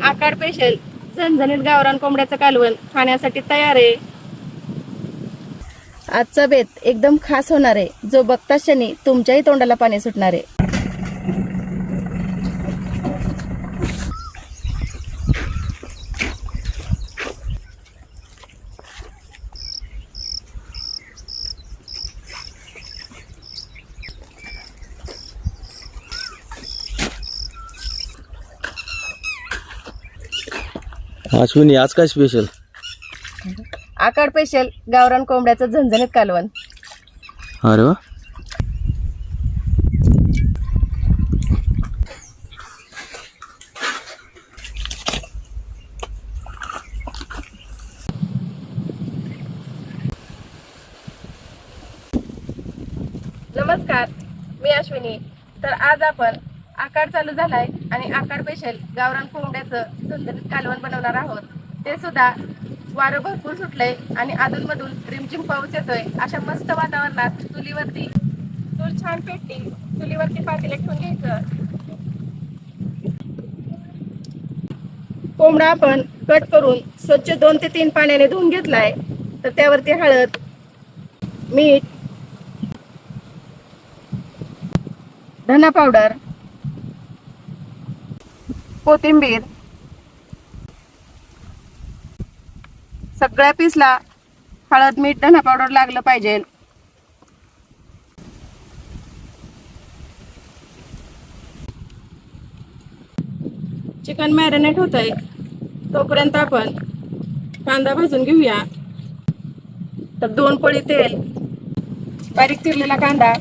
आकाड special झणझणीत गावरान कोंबड्याचं कालवण खाण्यासाठी तयार आहे। आजचा बेत एकदम खास होणार आहे, जो बघताच क्षणी तुमच्याही तोंडाला पाणी सुटणार आहे। अश्विनी, आज काय स्पेशल? आकाड स्पेशल गावरान कोंबड्याचं झणझणीत कालवण। अरे वा, नमस्कार, मी अश्विनी। तर आज आपण आकाड चालू झालाय आणि आकाड स्पेशल गावरान कोंबड्याचं झणझणीत कालवण बनवणार आहोत। ते सुद्धा वारं भरपूर सुटलंय आणि अधूनमधून रिमझिम पाऊस येतोय। अशा मस्त वातावरणात चुलीवरती चूल छान पेटली, चुलीवरती पातेलं ठेवून घ्यायचं। कोंबडा आपण कट करून स्वच्छ 2 ते 3 पाण्याने धुवून घेतलाय। तर त्यावरती हळद, मीठ, धना पावडर, कोथिंबीर, सगळ्या पीसला हळद, मीठ, धना पावडर लागलं पाहिजे। चिकन मॅरिनेट होत आहे, तोपर्यंत आपण कांदा भाजून घेऊया। तर 2 पळी तेल, बारीक चिरलेला कांदा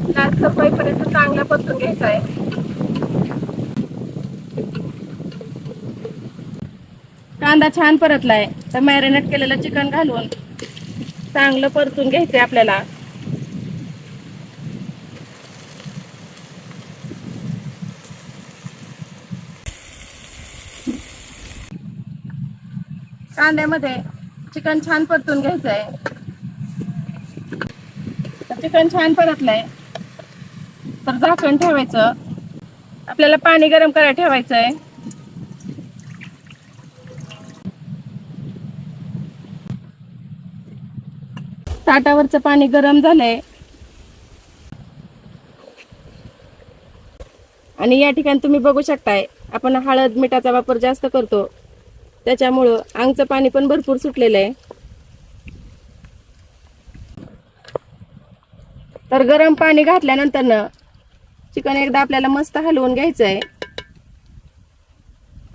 लाल सफाईपर्यंत चांगला परतून घ्यायचा आहे। कांदा छान परतलाय तर मॅरिनेट केलेलं चिकन घालून चांगलं परतून घ्यायचंय आपल्याला। कांद्यामध्ये चिकन छान परतून घ्यायचंय। चिकन छान परतलंय तर झाकण ठेवायचं। आपल्याला पाणी गरम करायला ठेवायचंय। ताटावरचं पाणी गरम झालंय आणि या ठिकाणी तुम्ही बघू शकताय आपण हळद मिठाचा वापर जास्त करतो, त्याच्यामुळं अंगचं पाणी पण भरपूर सुटलेलं आहे। तर गरम पाणी घातल्यानंतर चिकन एकदा आपल्याला मस्त हलवून घ्यायचंय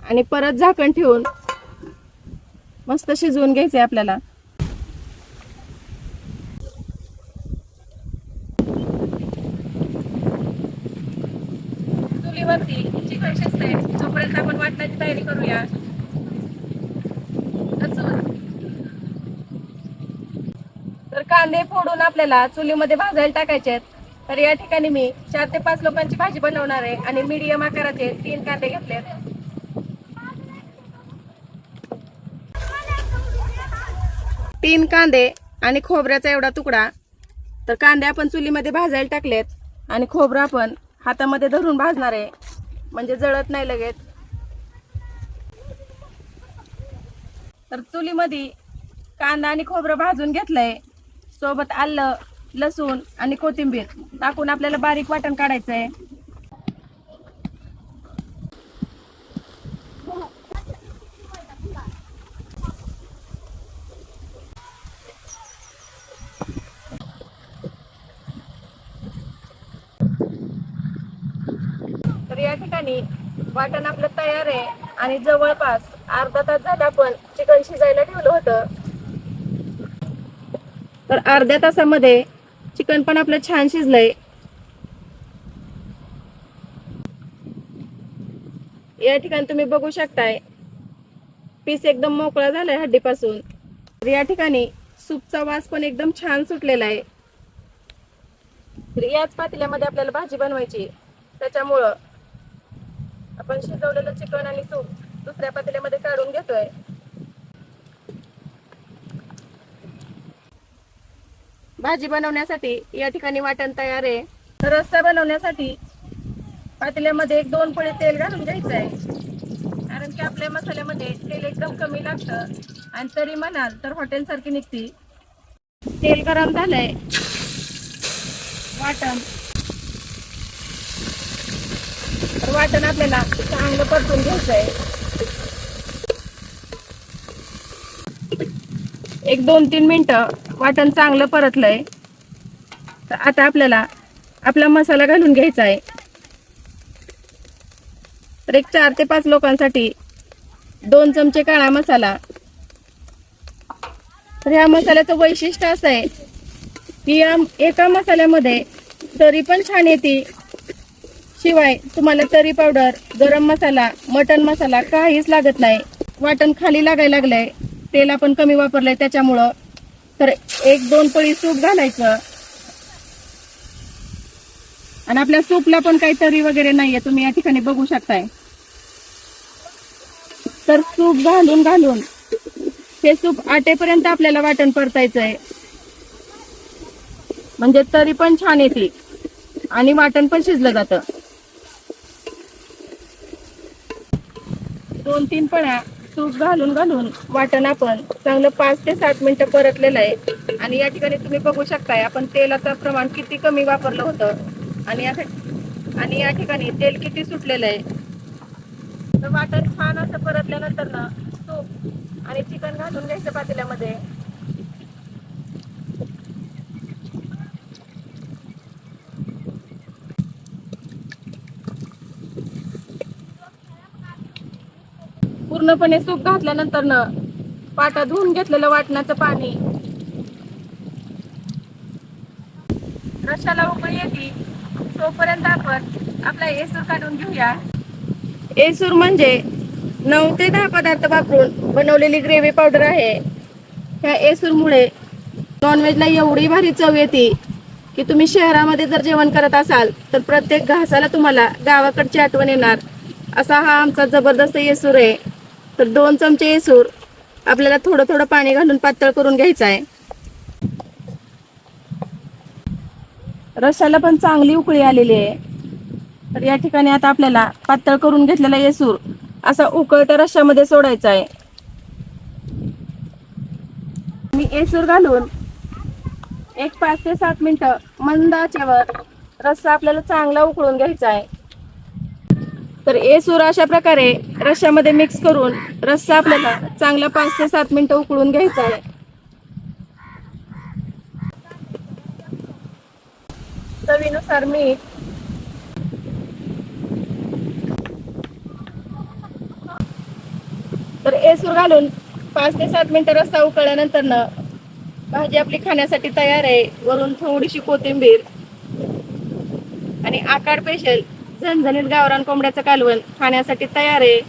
आणि परत झाकण ठेवून मस्त शिजवून घ्यायचंय आपल्याला। चुलीवरती चिकन शिजतंय तोपर्यंत आपण वाटणाची तयारी करूया। तर कांदे फोडून आपल्याला चुलीमध्ये भाजायला टाकायचे आहेत। तर या ठिकाणी मी 4 ते 5 लोकांची भाजी बनवणार आहे आणि मीडियम आकाराचे 3 कांदे घेतलेत। तीन कांदे आणि खोबऱ्याचा एवढा तुकडा। तर कांदे आपण चुलीमध्ये भाजायला टाकलेत आणि खोबरं आपण हातामध्ये धरून भाजणार आहे, म्हणजे जळत नाही लगेच। तर चुलीमध्ये कांदा आणि खोबरं भाजून घेतलंय, सोबत आलं, लसूण आणि कोथिंबीर टाकून आपल्याला बारीक वाटण काढायचंय। तर या ठिकाणी वाटण आपलं तयार आहे आणि जवळपास अर्धा तास झाला आपण चिकन शिजायला ठेवलं होतं। तर अर्ध्या तासामध्ये चिकन पण आपलं छान शिजलंय। या ठिकाणी तुम्ही बघू शकताय पीस एकदम मोकळा झालाय हड्डीपासून। तर या ठिकाणी सूपचा वास पण एकदम छान सुटलेला आहे। तर याच पातेल्यामध्ये आपल्याला भाजी बनवायची, त्याच्यामुळं आपण शिजवलेलं चिकन आणि सूप दुसऱ्या पातेल्यामध्ये काढून घेतोय। भाजी बनवण्यासाठी या ठिकाणी वाटण तयार आहे। तर रस्सा बनवण्यासाठी पातेल्यामध्ये 1-2 पळी तेल घालून घ्यायचं आहे, कारण की आपल्या मसाल्यामध्ये तेल एकदम कमी लागतं आणि तरी म्हणाल तर हॉटेल सारखी निघती. तेल गरम झालंय. वाटण वाटण आपल्याला चांगलं परतून घ्यायचं आहे. 1-2-3 मिनिटं वाटण चांगलं परतलंय. तर आता आपल्याला आपला मसाला घालून घ्यायचा आहे. तर एक 4 ते 5 लोकांसाठी 2 चमचे काळा मसाला. तर ह्या मसाल्याचं वैशिष्ट्य असं आहे की या एका मसाल्यामध्ये तरी पण छान येते, शिवाय तुम्हाला तरी पावडर, गरम मसाला, मटन मसाला काहीच लागत नाही. वाटण खाली लागायला लागलंय, तेल आपण कमी वापरलंय त्याच्यामुळं. तर 1-2 पळी सूप घालायचं. आणि आपल्या सूपला पण काही तरी वगैरे नाहीये, तुम्ही या ठिकाणी बघू शकताय. तर सूप घालून घालून हे सूप आटेपर्यंत आपल्याला वाटण परतायचंय, म्हणजे तरी पण छान येते आणि वाटण पण शिजलं जातं. 2-3 पळ्या सूप घालून घालून वाटण आपण चांगलं 5 ते 7 मिनिटं परतलेलं आहे. आणि या ठिकाणी तुम्ही बघू शकताय आपण तेलाचं प्रमाण किती कमी वापरलं होतं आणि या ठिकाणी तेल किती सुटलेलं आहे. तर वाटण छान असं परतल्यानंतर ना सूप आणि चिकन घालून घ्यायचं पातेल्यामध्ये. पूर्णपणे सूप घातल्यानंतर ना पाटा धुवून घेतलेलं वाटणाचं पाणी, रश्शाला उकळी येते तोपर्यंत आपण आपला एसूर काढून घेऊया. एसूर म्हणजे 9 ते 10 पदार्थ वापरून बनवलेली ग्रेव्ही पावडर आहे. ह्या एसूरमुळे नॉनव्हेजला एवढी भारी चव येते की तुम्ही शहरामध्ये जर जेवण करत असाल तर प्रत्येक घासाला तुम्हाला गावाकडची आठवण येणार. असा हा आमचा जबरदस्त एसूर आहे. तर 2 चमचे एसूर आपल्याला थोडं थोडं पाणी घालून पातळ करून घ्यायचं आहे. रश्शाला पण चांगली उकळी आलेली आहे. तर या ठिकाणी आता आपल्याला पातळ करून घेतलेला एसूर असा उकळत्या रश्श्यामध्ये सोडायचा आहे. मी एसूर घालून एक 5 ते 7 मिनिटं मंद आचेवर रस्सा आपल्याला चांगला उकळून घ्यायचा आहे. तर एसूर अशा प्रकारे रश्श्यामध्ये मिक्स करून रस्सा आपल्याला चांगला 5 ते 7 मिनिटं उकळून घ्यायचा आहे. चवीनुसार मीठ, तर एसूर घालून 5 ते 7 मिनिटं रस्सा उकळल्यानंतर ना भाजी आपली खाण्यासाठी तयार आहे. वरून थोडीशी कोथिंबीर आणि आकाड स्पेशल झणझणीत गावरान कोंबड्याचं कालवण खाण्यासाठी तयार आहे.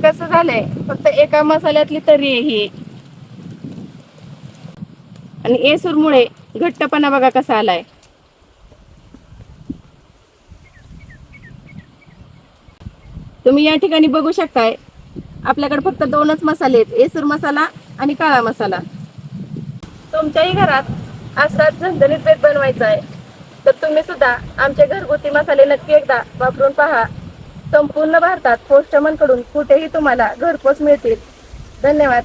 कसं झालंय, फक्त एका मसाल्यातली तरी आहे ही. आणि एसूरमुळे घट्टपणा बघा कसा आलाय. तुम्ही या ठिकाणी बघू शकताय आपल्याकडे फक्त 2च मसाले आहेत, एसूर मसाला आणि काळा मसाला. तुमच्याही घरात असाच झणझणीत बेत बनवायचा आहे तर तुम्ही सुद्धा आमचे घरगुती मसाले नक्की एकदा वापरून पहा. संपूर्ण भारतात पोस्टमन कडून कुठेही तुम्हाला घरपोच मिळतील. धन्यवाद.